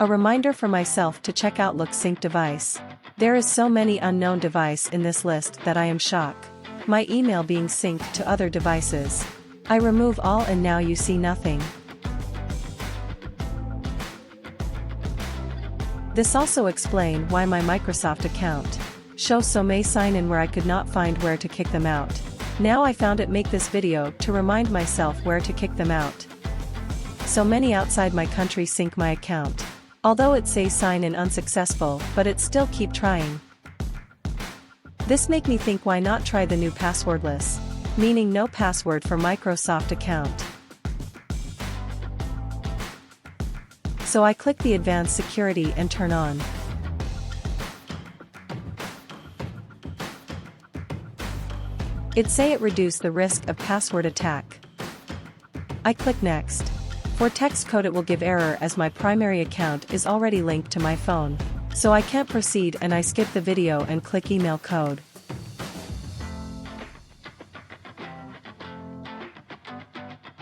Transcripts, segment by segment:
A reminder for myself to check Outlook sync device. There is so many unknown device in this list that I am shocked. My email being synced to other devices. I remove all and now you see nothing. This also explain why my Microsoft account shows so many sign in where I could not find where to kick them out. Now I found it make this video to remind myself where to kick them out. So many outside my country sync my account. Although it says sign in unsuccessful, but it still keep trying. This make me think why not try the new passwordless, meaning no password for Microsoft account. So I click the advanced security and turn on. It say it reduce the risk of password attack. I click next. For text code it will give error as my primary account is already linked to my phone. So I can't proceed and I skip the video and click email code.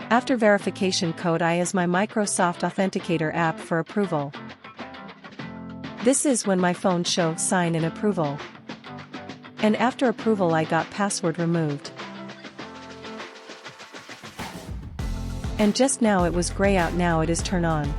After verification code I use my Microsoft Authenticator app for approval. This is when my phone shows sign in approval. And after approval I got password removed. And just now it was gray out, now it is turn on.